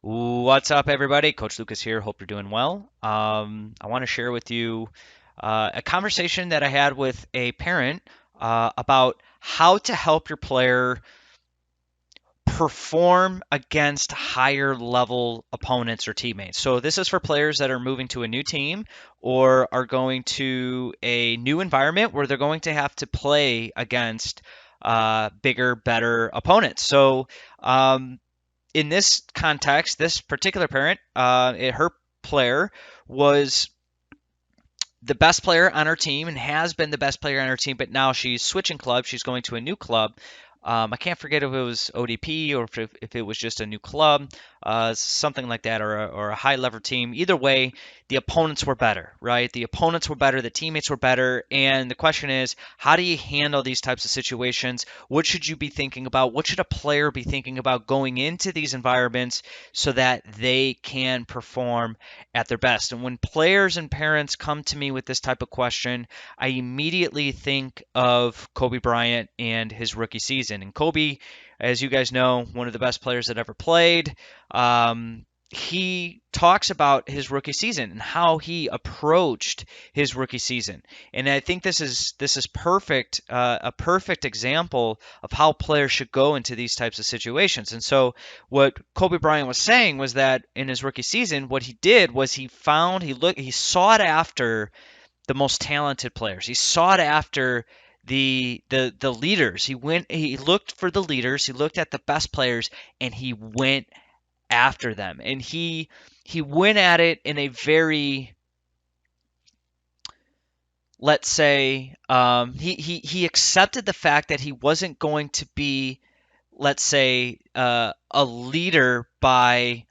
What's up, everybody? Coach Lucas here. Hope you're doing well. I want to share with you a conversation that I had with a parent about how to help your player perform against higher level opponents or teammates. So, this is for players that are moving to a new team or are going to a new environment where they're going to have to play against bigger, better opponents. Um, in this context, this particular parent, her player was the best player on her team and has been the best player on her team, but now she's switching clubs. She's going to a new club. I can't forget if it was ODP or if it was just a new club, something like that, or a high level team. Either way, the opponents were better, right? The opponents were better, the teammates were better. And the question is, how do you handle these types of situations? What should you be thinking about? What should a player be thinking about going into these environments so that they can perform at their best? And when players and parents come to me with this type of question, I immediately think of Kobe Bryant and his rookie season. And Kobe, as you guys know, one of the best players that ever played. He talks about his rookie season and how he approached his rookie season, and I think this is perfect, a perfect example of how players should go into these types of situations. And so, what Kobe Bryant was saying was that in his rookie season, what he did was he sought after the most talented players. He sought after the leaders. He looked for the leaders, he looked at the best players, and he went after them. And he went at it in a very, let's say, he accepted the fact that he wasn't going to be, let's say, a leader by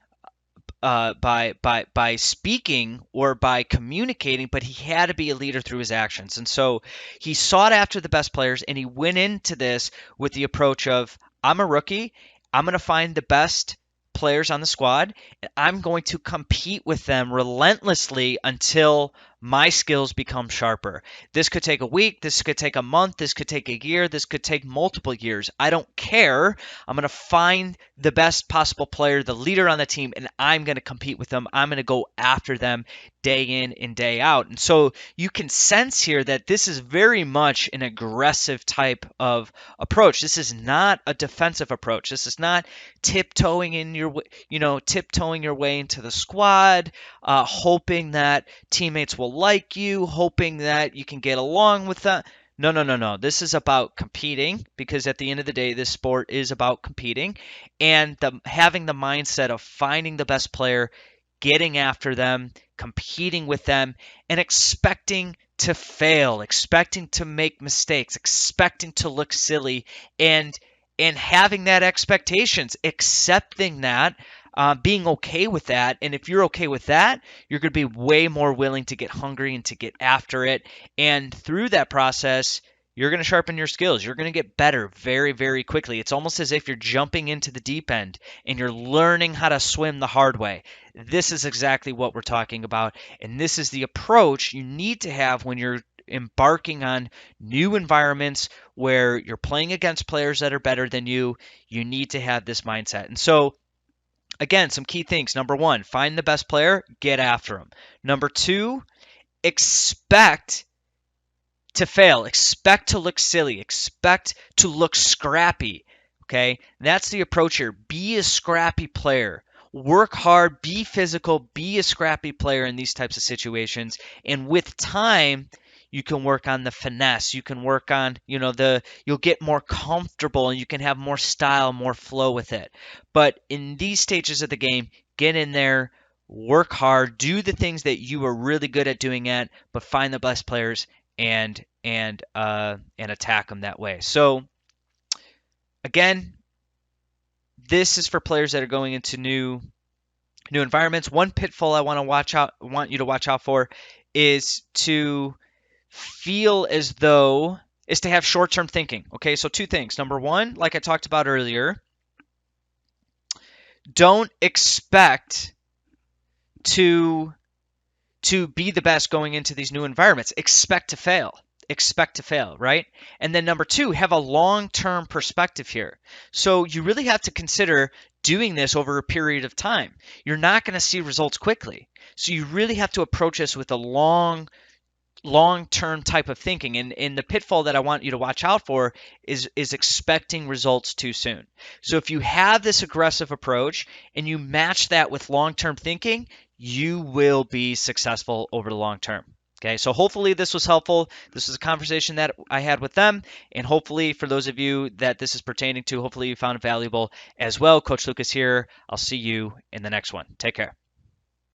speaking or by communicating, but he had to be a leader through his actions. And so he sought after the best players, and he went into this with the approach of, I'm a rookie, I'm going to find the best players on the squad, and I'm going to compete with them relentlessly until my skills become sharper. This could take a week, this could take a month, this could take a year, this could take multiple years. I don't care. I'm going to find the best possible player, the leader on the team, and I'm going to compete with them. I'm going to go after them day in and day out. And so you can sense here that this is very much an aggressive type of approach. This is not a defensive approach. This is not tiptoeing your way into the squad, hoping that teammates will like you, hoping that you can get along with them. No, no, no, no. This is about competing, because at the end of the day, this sport is about competing, and having the mindset of finding the best player, getting after them, competing with them, and expecting to fail, expecting to make mistakes, expecting to look silly, and having that expectations, accepting that, being okay with that. And if you're okay with that, you're going to be way more willing to get hungry and to get after it. And through that process, you're going to sharpen your skills. You're going to get better very, very quickly. It's almost as if you're jumping into the deep end and you're learning how to swim the hard way. This is exactly what we're talking about. And this is the approach you need to have when you're embarking on new environments where you're playing against players that are better than you. You need to have this mindset. And so, again, some key things. Number one, find the best player, get after him. Number two, expect to fail, expect to look silly, expect to look scrappy. Okay, that's the approach here. Be a scrappy player. Work hard, be physical, be a scrappy player in these types of situations. And with time, you can work on the finesse. You can work on, you'll get more comfortable and you can have more style, more flow with it. But in these stages of the game, get in there, work hard, do the things that you are really good at doing but find the best players and attack them that way. So again, this is for players that are going into new environments. One pitfall I want you to watch out for is to feel as though is to have short-term thinking. Okay, so two things. Number one, like I talked about earlier, don't expect to be the best going into these new environments. Expect to fail. expect to fail, right? And then number two, have a long-term perspective here. So you really have to consider doing this over a period of time. You're not going to see results quickly. So you really have to approach this with a long-term type of thinking. And the pitfall that I want you to watch out for is expecting results too soon. So if you have this aggressive approach and you match that with long-term thinking, you will be successful over the long term. Okay, so hopefully this was helpful. This is a conversation that I had with them, and hopefully for those of you that this is pertaining to, hopefully you found it valuable as well. Coach Lucas here. I'll see you in the next one. Take care.